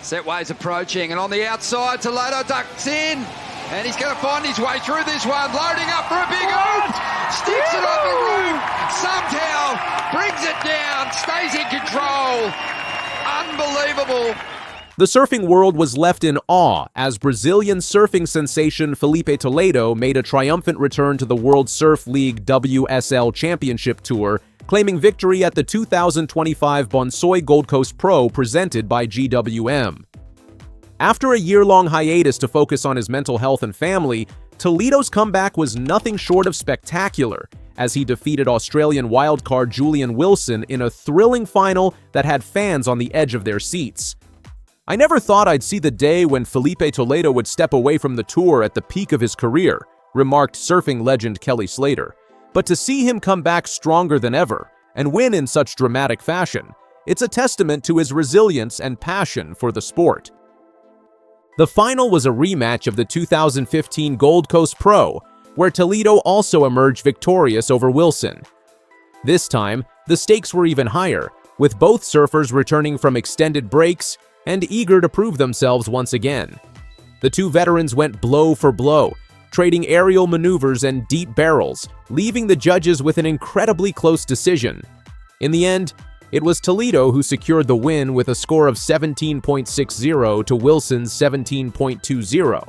Setway's approaching, and on the outside, Toledo ducks in, and he's going to find his way through this one, loading up for a big hook, sticks it on the roof, somehow brings it down, stays in control. Unbelievable. The surfing world was left in awe as Brazilian surfing sensation Filipe Toledo made a triumphant return to the World Surf League WSL Championship Tour, claiming victory at the 2025 Bonsoy Gold Coast Pro presented by GWM. After a year-long hiatus to focus on his mental health and family, Toledo's comeback was nothing short of spectacular, as he defeated Australian wildcard Julian Wilson in a thrilling final that had fans on the edge of their seats. I never thought I'd see the day when Filipe Toledo would step away from the tour at the peak of his career, remarked surfing legend Kelly Slater. But to see him come back stronger than ever and win in such dramatic fashion, it's a testament to his resilience and passion for the sport. The final was a rematch of the 2015 Gold Coast Pro, where Toledo also emerged victorious over Wilson. This time, the stakes were even higher, with both surfers returning from extended breaks and eager to prove themselves once again. The two veterans went blow for blow, trading aerial maneuvers and deep barrels, leaving the judges with an incredibly close decision. In the end, it was Toledo who secured the win with a score of 17.60 to Wilson's 17.20.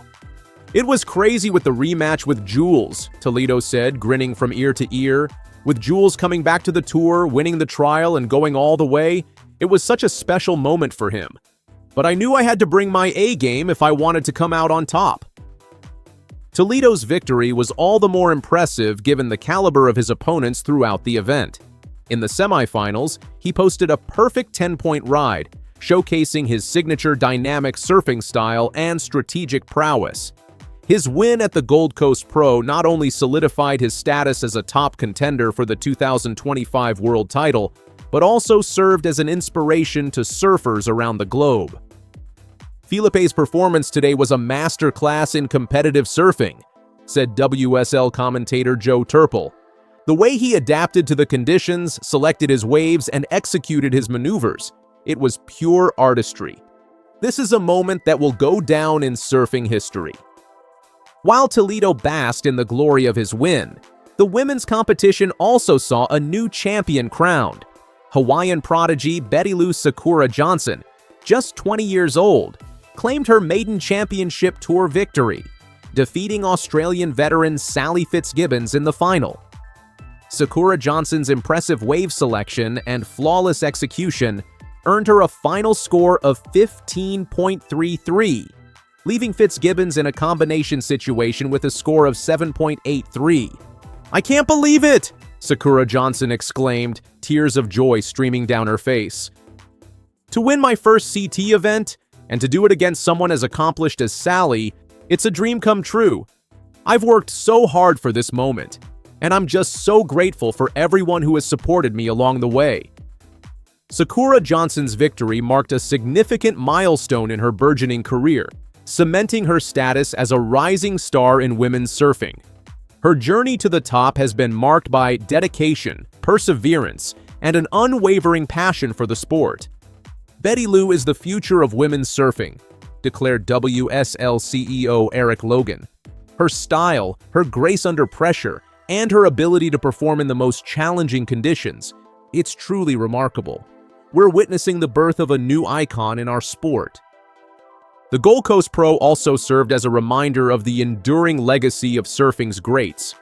"It was crazy with the rematch with Jules," Toledo said, grinning from ear to ear. "With Jules coming back to the tour, winning the trial, and going all the way, it was such a special moment for him. But I knew I had to bring my A game if I wanted to come out on top." Toledo's victory was all the more impressive given the caliber of his opponents throughout the event. In the semifinals, he posted a perfect 10-point ride, showcasing his signature dynamic surfing style and strategic prowess. His win at the Gold Coast Pro not only solidified his status as a top contender for the 2025 world title, but also served as an inspiration to surfers around the globe. "Filipe's performance today was a masterclass in competitive surfing," said WSL commentator Joe Turple. "The way he adapted to the conditions, selected his waves, and executed his maneuvers, it was pure artistry. This is a moment that will go down in surfing history." While Toledo basked in the glory of his win, the women's competition also saw a new champion crowned. Hawaiian prodigy Betty Lou Sakura Johnson, just 20 years old, claimed her maiden championship tour victory, defeating Australian veteran Sally Fitzgibbons in the final. Sakura Johnson's impressive wave selection and flawless execution earned her a final score of 15.33, leaving Fitzgibbons in a combination situation with a score of 7.83. "I can't believe it!" Sakura Johnson exclaimed, tears of joy streaming down her face. "To win my first CT event, and to do it against someone as accomplished as Sally, it's a dream come true. I've worked so hard for this moment, and I'm just so grateful for everyone who has supported me along the way." Sakura Johnson's victory marked a significant milestone in her burgeoning career, cementing her status as a rising star in women's surfing. Her journey to the top has been marked by dedication, perseverance, and an unwavering passion for the sport. "Betty Lou is the future of women's surfing," declared WSL CEO Eric Logan. "Her style, her grace under pressure, and her ability to perform in the most challenging conditions, it's truly remarkable. We're witnessing the birth of a new icon in our sport." The Gold Coast Pro also served as a reminder of the enduring legacy of surfing's greats.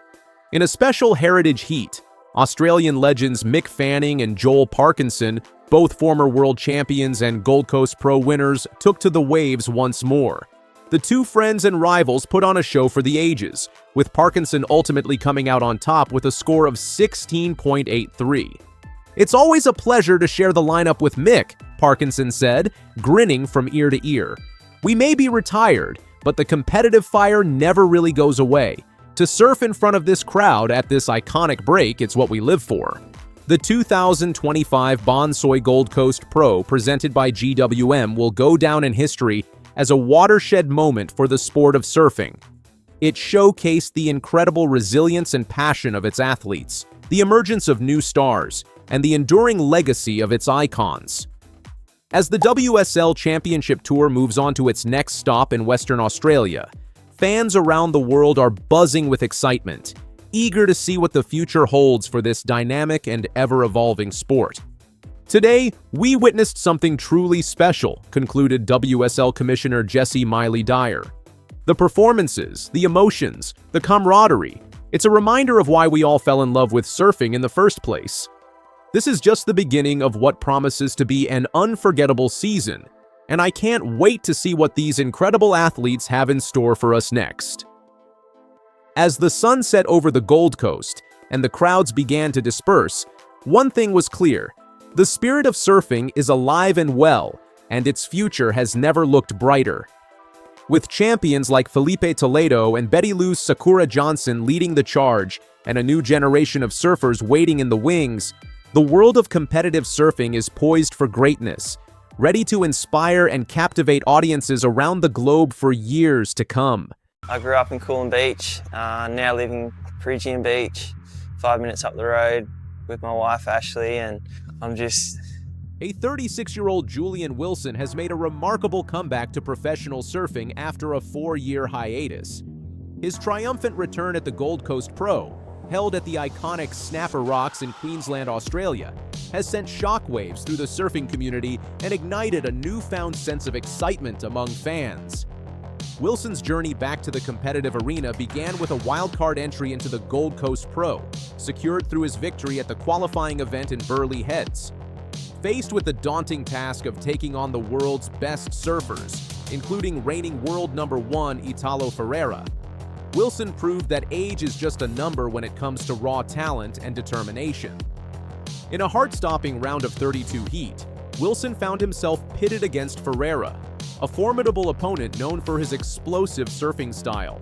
In a special heritage heat, Australian legends Mick Fanning and Joel Parkinson, both former world champions and Gold Coast Pro winners, took to the waves once more. The two friends and rivals put on a show for the ages, with Parkinson ultimately coming out on top with a score of 16.83. "It's always a pleasure to share the lineup with Mick," Parkinson said, grinning from ear to ear. "We may be retired, but the competitive fire never really goes away. To surf in front of this crowd at this iconic break, it's what we live for." The 2025 Bonsoy Gold Coast Pro, presented by GWM, will go down in history as a watershed moment for the sport of surfing. It showcased the incredible resilience and passion of its athletes, the emergence of new stars, and the enduring legacy of its icons. As the WSL Championship Tour moves on to its next stop in Western Australia, fans around the world are buzzing with excitement, eager to see what the future holds for this dynamic and ever-evolving sport. Today, we witnessed something truly special, concluded WSL Commissioner Jessie Miley-Dyer. The performances, the emotions, the camaraderie, it's a reminder of why we all fell in love with surfing in the first place. This is just the beginning of what promises to be an unforgettable season, and I can't wait to see what these incredible athletes have in store for us next. As the sun set over the Gold Coast and the crowds began to disperse, one thing was clear: the spirit of surfing is alive and well, and its future has never looked brighter. With champions like Filipe Toledo and Betty Lou's Sakura Johnson leading the charge and a new generation of surfers waiting in the wings, the world of competitive surfing is poised for greatness, ready to inspire and captivate audiences around the globe for years to come. I grew up in Coolum Beach, now live in Peregian Beach, 5 minutes up the road with my wife Ashley, and I'm just... A 36-year-old Julian Wilson has made a remarkable comeback to professional surfing after a 4-year hiatus. His triumphant return at the Gold Coast Pro, held at the iconic Snapper Rocks in Queensland, Australia, has sent shockwaves through the surfing community and ignited a newfound sense of excitement among fans. Wilson's journey back to the competitive arena began with a wildcard entry into the Gold Coast Pro, secured through his victory at the qualifying event in Burleigh Heads. Faced with the daunting task of taking on the world's best surfers, including reigning world number 1 Italo Ferreira, Wilson proved that age is just a number when it comes to raw talent and determination. In a heart-stopping round of 32 heat, Wilson found himself pitted against Ferreira, a formidable opponent known for his explosive surfing style.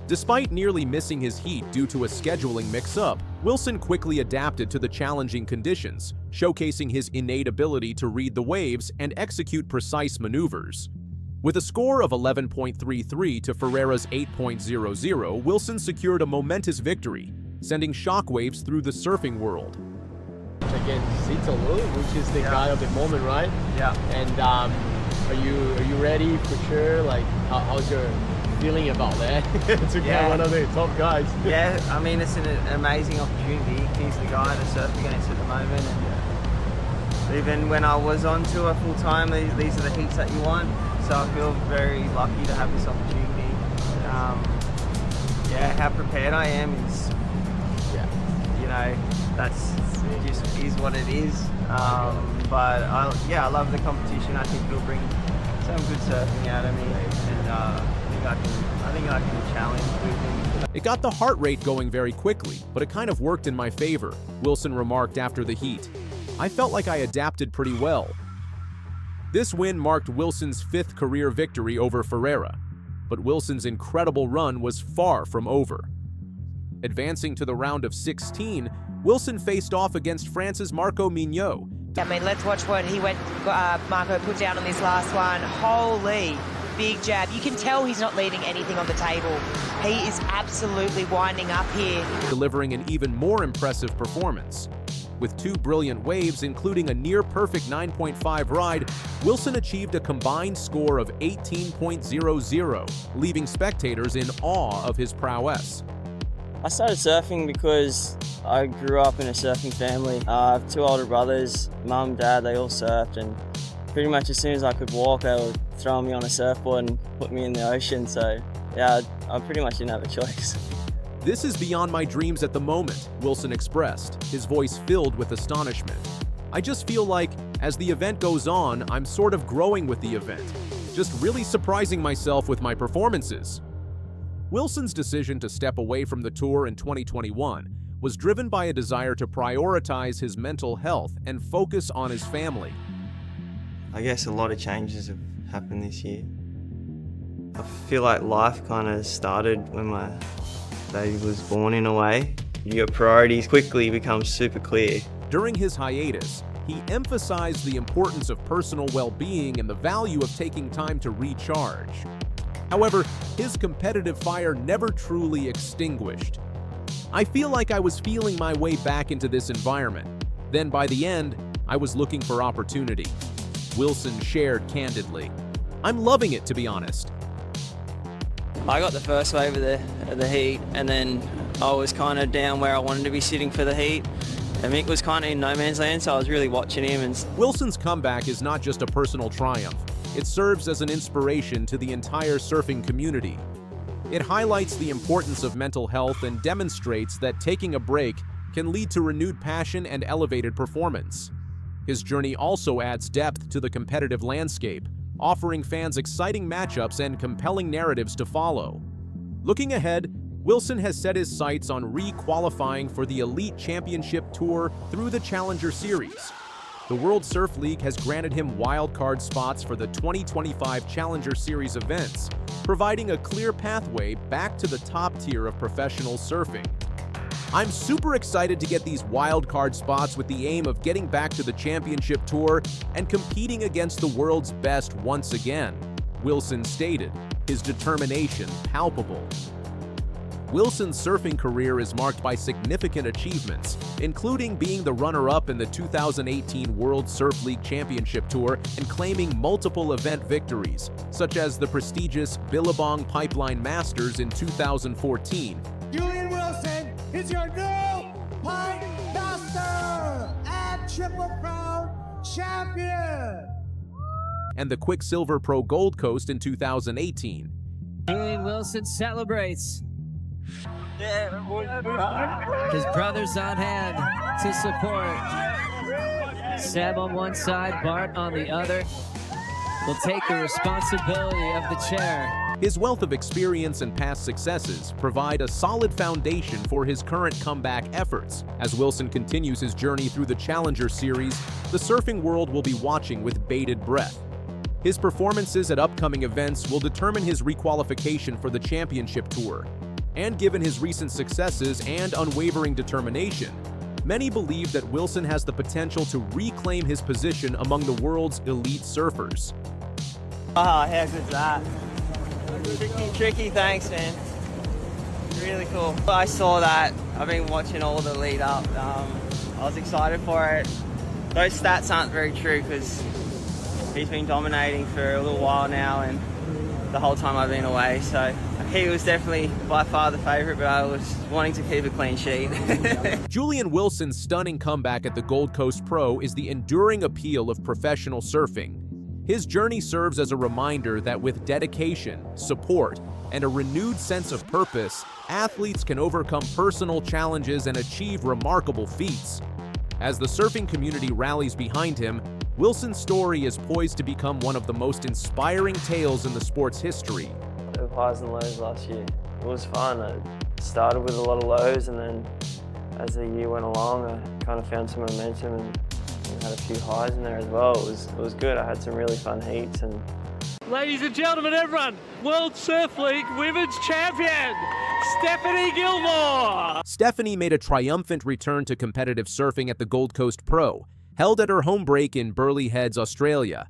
Despite nearly missing his heat due to a scheduling mix-up, Wilson quickly adapted to the challenging conditions, showcasing his innate ability to read the waves and execute precise maneuvers. With a score of 11.33 to Ferreira's 8.00, Wilson secured a momentous victory, sending shockwaves through the surfing world. Against Italo, which is the guy of the moment, right? Yeah. And are you ready for sure? Like, how's your feeling about that? To get one of the top guys. Yeah, I mean, it's an amazing opportunity. He's the guy to surf against at the moment, and even when I was on tour full time, these are the heats that you want. So I feel very lucky to have this opportunity. How prepared I am is, that's just is what it is. But I love the competition. I think it'll bring some good surfing out of me, and I think I can challenge with him. It got the heart rate going very quickly, but it kind of worked in my favor, Wilson remarked after the heat. I felt like I adapted pretty well. This win marked Wilson's 5th career victory over Ferreira, but Wilson's incredible run was far from over. Advancing to the round of 16, Wilson faced off against France's Marco Mignot. I mean, let's watch what Marco put down on this last one. Holy, big jab. You can tell he's not leaving anything on the table. He is absolutely winding up here. Delivering an even more impressive performance. With 2 brilliant waves, including a near-perfect 9.5 ride, Wilson achieved a combined score of 18.00, leaving spectators in awe of his prowess. I started surfing because I grew up in a surfing family. I have 2 older brothers, mum, dad, they all surfed, and pretty much as soon as I could walk, they would throw me on a surfboard and put me in the ocean. So yeah, I pretty much didn't have a choice. This is beyond my dreams at the moment, Wilson expressed, his voice filled with astonishment. I just feel like, as the event goes on, I'm sort of growing with the event, just really surprising myself with my performances. Wilson's decision to step away from the tour in 2021 was driven by a desire to prioritize his mental health and focus on his family. I guess a lot of changes have happened this year. I feel like life kind of started when my baby was born in a way. Your priorities quickly become super clear. During his hiatus, he emphasized the importance of personal well-being and the value of taking time to recharge. However, his competitive fire never truly extinguished. I feel like I was feeling my way back into this environment. Then by the end, I was looking for opportunity. Wilson shared candidly. "I'm loving it, to be honest." I got the first wave of the heat, and then I was kind of down where I wanted to be sitting for the heat. And Mick was kind of in no man's land, so I was really watching him. And Wilson's comeback is not just a personal triumph. It serves as an inspiration to the entire surfing community. It highlights the importance of mental health and demonstrates that taking a break can lead to renewed passion and elevated performance. His journey also adds depth to the competitive landscape, offering fans exciting matchups and compelling narratives to follow. Looking ahead, Wilson has set his sights on re-qualifying for the Elite Championship Tour through the Challenger Series. The World Surf League has granted him wildcard spots for the 2025 Challenger Series events, providing a clear pathway back to the top tier of professional surfing. "I'm super excited to get these wildcard spots with the aim of getting back to the championship tour and competing against the world's best once again," Wilson stated, his determination palpable. Wilson's surfing career is marked by significant achievements, including being the runner-up in the 2018 World Surf League Championship Tour and claiming multiple event victories, such as the prestigious Billabong Pipeline Masters in 2014. Julian Wilson is your new Pipe Master and Triple Crown champion. And the Quicksilver Pro Gold Coast in 2018. Julian Wilson celebrates. His brothers on hand to support. Seb on one side, Bart on the other. Will take the responsibility of the chair. His wealth of experience and past successes provide a solid foundation for his current comeback efforts. As Wilson continues his journey through the Challenger Series, the surfing world will be watching with bated breath. His performances at upcoming events will determine his requalification for the championship tour. And given his recent successes and unwavering determination, many believe that Wilson has the potential to reclaim his position among the world's elite surfers. oh, how good's that? Tricky, thanks, man. Really cool. I saw that. I've been watching all the lead up. I was excited for it. Those stats aren't very true because he's been dominating for a little while now and the whole time I've been away. So he was definitely by far the favourite, but I was wanting to keep a clean sheet. Julian Wilson's stunning comeback at the Gold Coast Pro is the enduring appeal of professional surfing. His journey serves as a reminder that with dedication, support, and a renewed sense of purpose, athletes can overcome personal challenges and achieve remarkable feats. As the surfing community rallies behind him, Wilson's story is poised to become one of the most inspiring tales in the sport's history. The highs and lows last year. It was fun. I started with a lot of lows, and then as the year went along, I kind of found some momentum and had a few highs in there as well. It was good. I had some really fun heats. And Ladies and gentlemen, everyone, World Surf League Women's Champion, Stephanie Gilmore. Stephanie made a triumphant return to competitive surfing at the Gold Coast Pro, held at her home break in Burleigh Heads, Australia.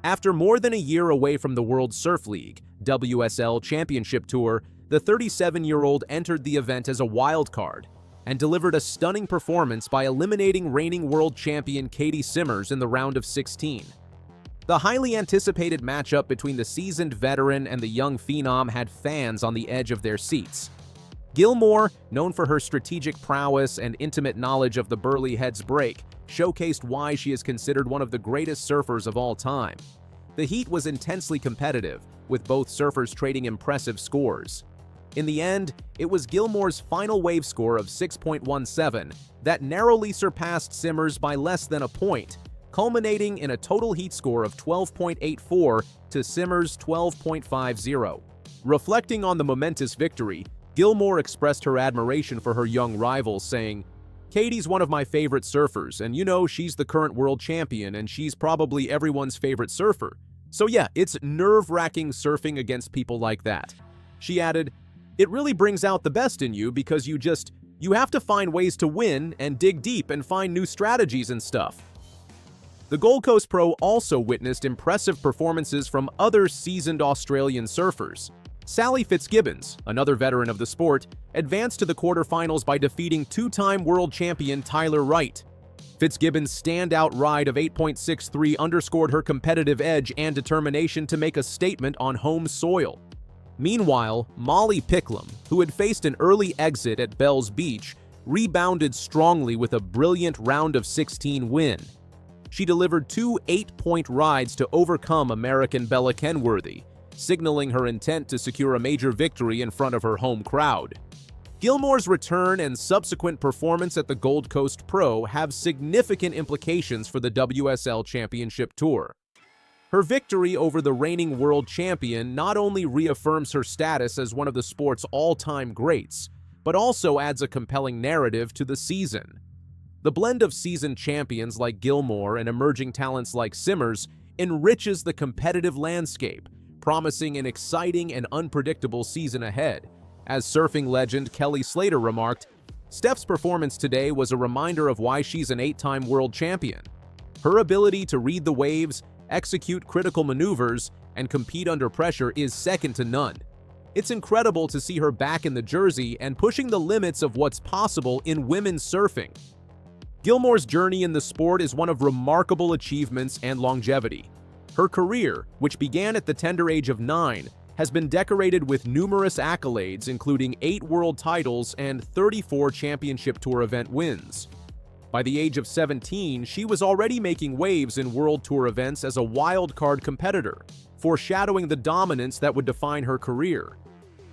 After more than a year away from the World Surf League WSL Championship Tour, the 37-year-old entered the event as a wild card and delivered a stunning performance by eliminating reigning world champion Katie Simmers in the round of 16. The highly anticipated matchup between the seasoned veteran and the young phenom had fans on the edge of their seats. Gilmore, known for her strategic prowess and intimate knowledge of the Burleigh Heads break, showcased why she is considered one of the greatest surfers of all time. The heat was intensely competitive, with both surfers trading impressive scores. In the end, it was Gilmore's final wave score of 6.17 that narrowly surpassed Simmers by less than a point, culminating in a total heat score of 12.84 to Simmers' 12.50. Reflecting on the momentous victory, Gilmore expressed her admiration for her young rival, saying, "Katie's one of my favorite surfers, and you know she's the current world champion and she's probably everyone's favorite surfer. So yeah, it's nerve-wracking surfing against people like that." She added, "It really brings out the best in you because you have to find ways to win and dig deep and find new strategies and stuff." The Gold Coast Pro also witnessed impressive performances from other seasoned Australian surfers. Sally Fitzgibbons, another veteran of the sport, advanced to the quarterfinals by defeating two-time world champion Tyler Wright. Fitzgibbon's standout ride of 8.63 underscored her competitive edge and determination to make a statement on home soil. Meanwhile, Molly Picklum, who had faced an early exit at Bells Beach, rebounded strongly with a brilliant round of 16 win. She delivered 2 8-point rides to overcome American Bella Kenworthy, signaling her intent to secure a major victory in front of her home crowd. Gilmore's return and subsequent performance at the Gold Coast Pro have significant implications for the WSL Championship Tour. Her victory over the reigning world champion not only reaffirms her status as one of the sport's all-time greats, but also adds a compelling narrative to the season. The blend of seasoned champions like Gilmore and emerging talents like Simmers enriches the competitive landscape, promising an exciting and unpredictable season ahead. As surfing legend Kelly Slater remarked, "Steph's performance today was a reminder of why she's an 8-time world champion. Her ability to read the waves, execute critical maneuvers, and compete under pressure is second to none. It's incredible to see her back in the jersey and pushing the limits of what's possible in women's surfing." Gilmore's journey in the sport is one of remarkable achievements and longevity. Her career, which began at the tender age of 9, has been decorated with numerous accolades, including 8 world titles and 34 championship tour event wins. By the age of 17, she was already making waves in world tour events as a wildcard competitor, foreshadowing the dominance that would define her career.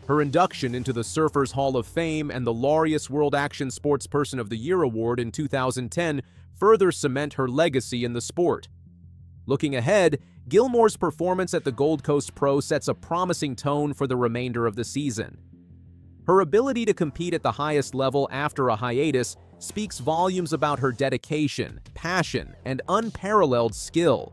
Her induction into the Surfers Hall of Fame and the Laureus World Action Sportsperson of the Year Award in 2010 further cement her legacy in the sport. Looking ahead, Gilmore's performance at the Gold Coast Pro sets a promising tone for the remainder of the season. Her ability to compete at the highest level after a hiatus speaks volumes about her dedication, passion, and unparalleled skill.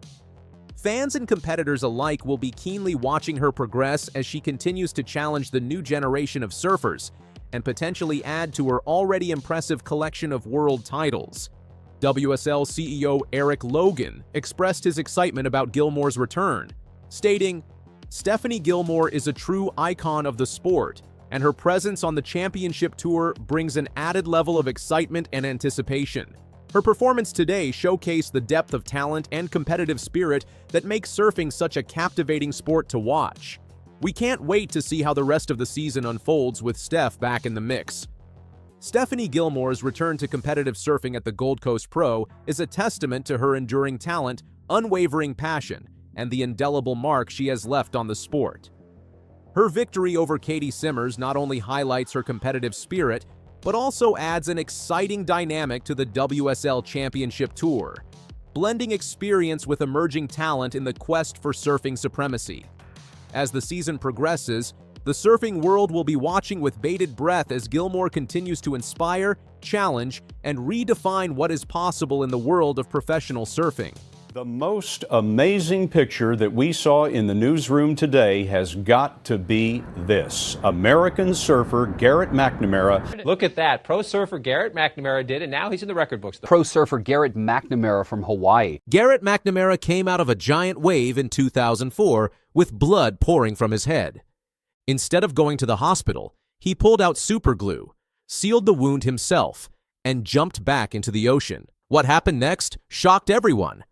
Fans and competitors alike will be keenly watching her progress as she continues to challenge the new generation of surfers and potentially add to her already impressive collection of world titles. WSL CEO Eric Logan expressed his excitement about Gilmore's return, stating, "Stephanie Gilmore is a true icon of the sport, and her presence on the championship tour brings an added level of excitement and anticipation. Her performance today showcased the depth of talent and competitive spirit that makes surfing such a captivating sport to watch. We can't wait to see how the rest of the season unfolds with Steph back in the mix." Stephanie Gilmore's return to competitive surfing at the Gold Coast Pro is a testament to her enduring talent, unwavering passion, and the indelible mark she has left on the sport. Her victory over Katie Simmers not only highlights her competitive spirit, but also adds an exciting dynamic to the WSL Championship Tour, blending experience with emerging talent in the quest for surfing supremacy. As the season progresses, the surfing world will be watching with bated breath as Gilmore continues to inspire, challenge, and redefine what is possible in the world of professional surfing. The most amazing picture that we saw in the newsroom today has got to be this. American surfer Garrett McNamara. Look at that. Pro surfer Garrett McNamara did, and now he's in the record books. Pro surfer Garrett McNamara from Hawaii. Garrett McNamara came out of a giant wave in 2004 with blood pouring from his head. Instead of going to the hospital, he pulled out super glue, sealed the wound himself, and jumped back into the ocean. What happened next shocked everyone.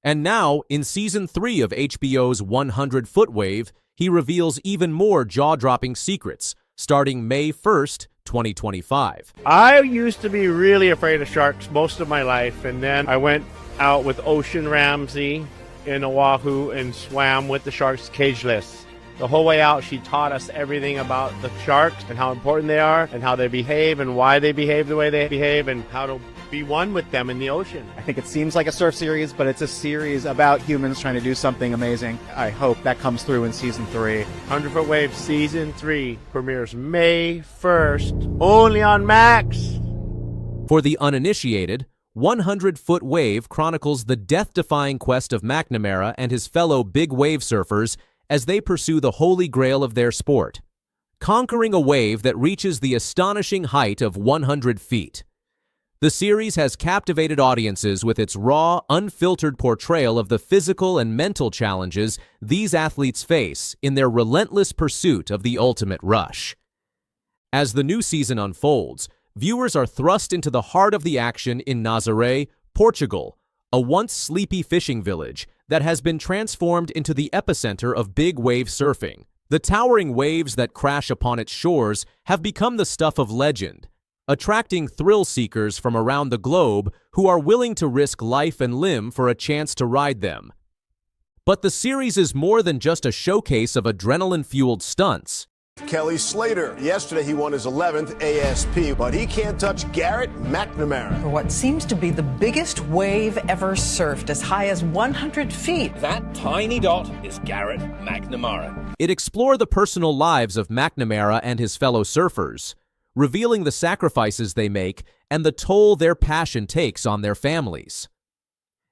And now, in Season 3 of HBO's 100-Foot Wave, he reveals even more jaw-dropping secrets, starting May 1st, 2025. I used to be really afraid of sharks most of my life, and then I went out with Ocean Ramsey in Oahu and swam with the sharks cageless. The whole way out, she taught us everything about the sharks and how important they are and how they behave and why they behave the way they behave and how to be one with them in the ocean. I think it seems like a surf series, but it's a series about humans trying to do something amazing. I hope that comes through in Season 3. 100-Foot Wave Season 3 premieres May 1st, only on Max. For the uninitiated, 100-Foot Wave chronicles the death-defying quest of McNamara and his fellow big wave surfers as they pursue the holy grail of their sport, conquering a wave that reaches the astonishing height of 100 feet. The series has captivated audiences with its raw, unfiltered portrayal of the physical and mental challenges these athletes face in their relentless pursuit of the ultimate rush. As the new season unfolds, viewers are thrust into the heart of the action in Nazaré, Portugal, a once sleepy fishing village that has been transformed into the epicenter of big wave surfing. The towering waves that crash upon its shores have become the stuff of legend, attracting thrill seekers from around the globe who are willing to risk life and limb for a chance to ride them. But the series is more than just a showcase of adrenaline-fueled stunts. Kelly Slater. Yesterday he won his 11th ASP, but he can't touch Garrett McNamara. For what seems to be the biggest wave ever surfed, as high as 100 feet. That tiny dot is Garrett McNamara. It explored the personal lives of McNamara and his fellow surfers, revealing the sacrifices they make and the toll their passion takes on their families.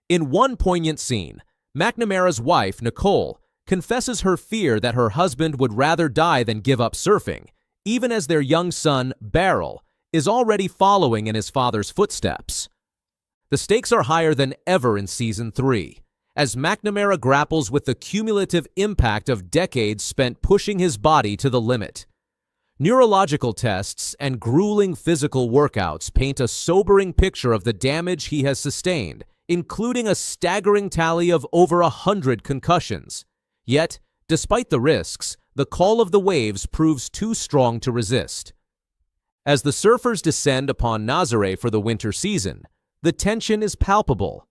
In one poignant scene, McNamara's wife, Nicole, confesses her fear that her husband would rather die than give up surfing, even as their young son, Beryl, is already following in his father's footsteps. The stakes are higher than ever in Season 3, as McNamara grapples with the cumulative impact of decades spent pushing his body to the limit. Neurological tests and grueling physical workouts paint a sobering picture of the damage he has sustained, including a staggering tally of over 100 concussions. Yet, despite the risks, the call of the waves proves too strong to resist. As the surfers descend upon Nazaré for the winter season, the tension is palpable.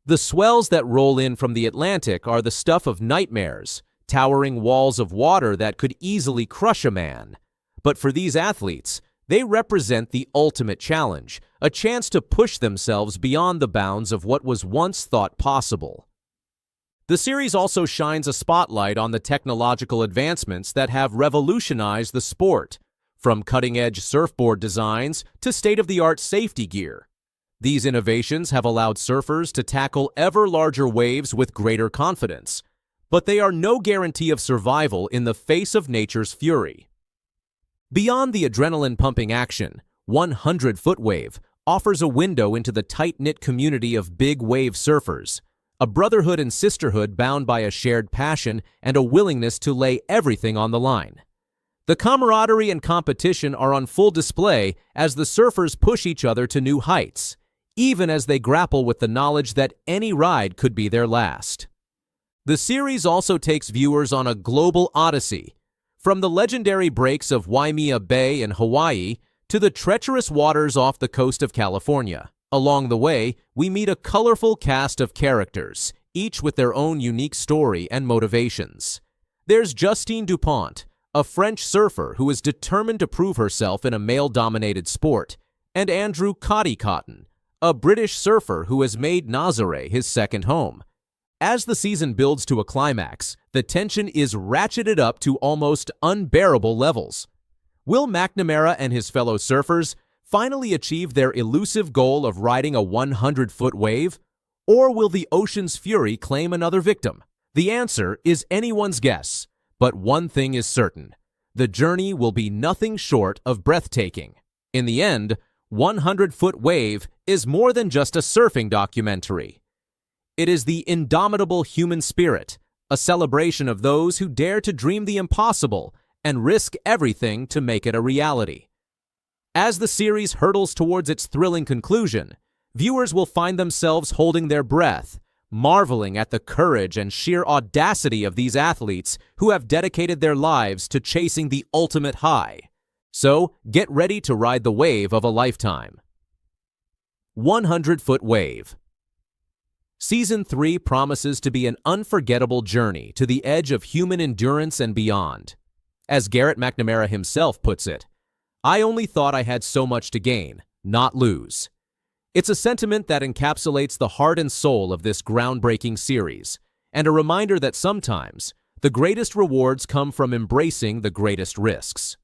The swells that roll in from the Atlantic are the stuff of nightmares, towering walls of water that could easily crush a man. But for these athletes, they represent the ultimate challenge, a chance to push themselves beyond the bounds of what was once thought possible. The series also shines a spotlight on the technological advancements that have revolutionized the sport, from cutting-edge surfboard designs to state-of-the-art safety gear. These innovations have allowed surfers to tackle ever larger waves with greater confidence, but they are no guarantee of survival in the face of nature's fury. Beyond the adrenaline-pumping action, 100-foot wave offers a window into the tight-knit community of big wave surfers, a brotherhood and sisterhood bound by a shared passion and a willingness to lay everything on the line. The camaraderie and competition are on full display as the surfers push each other to new heights, even as they grapple with the knowledge that any ride could be their last. The series also takes viewers on a global odyssey, from the legendary breaks of Waimea Bay in Hawaii to the treacherous waters off the coast of California. Along the way, we meet a colorful cast of characters, each with their own unique story and motivations. There's Justine Dupont, a French surfer who is determined to prove herself in a male-dominated sport, and Andrew Cotton, a British surfer who has made Nazaré his second home. As the season builds to a climax, the tension is ratcheted up to almost unbearable levels. Will McNamara and his fellow surfers finally achieve their elusive goal of riding a 100-foot wave? Or will the ocean's fury claim another victim? The answer is anyone's guess, but one thing is certain. The journey will be nothing short of breathtaking. In the end, 100-foot wave is more than just a surfing documentary. It is the indomitable human spirit, a celebration of those who dare to dream the impossible and risk everything to make it a reality. As the series hurtles towards its thrilling conclusion, viewers will find themselves holding their breath, marveling at the courage and sheer audacity of these athletes who have dedicated their lives to chasing the ultimate high. So, get ready to ride the wave of a lifetime. 100-foot wave. Season 3 promises to be an unforgettable journey to the edge of human endurance and beyond. As Garrett McNamara himself puts it, "I only thought I had so much to gain, not lose." It's a sentiment that encapsulates the heart and soul of this groundbreaking series, and a reminder that sometimes the greatest rewards come from embracing the greatest risks.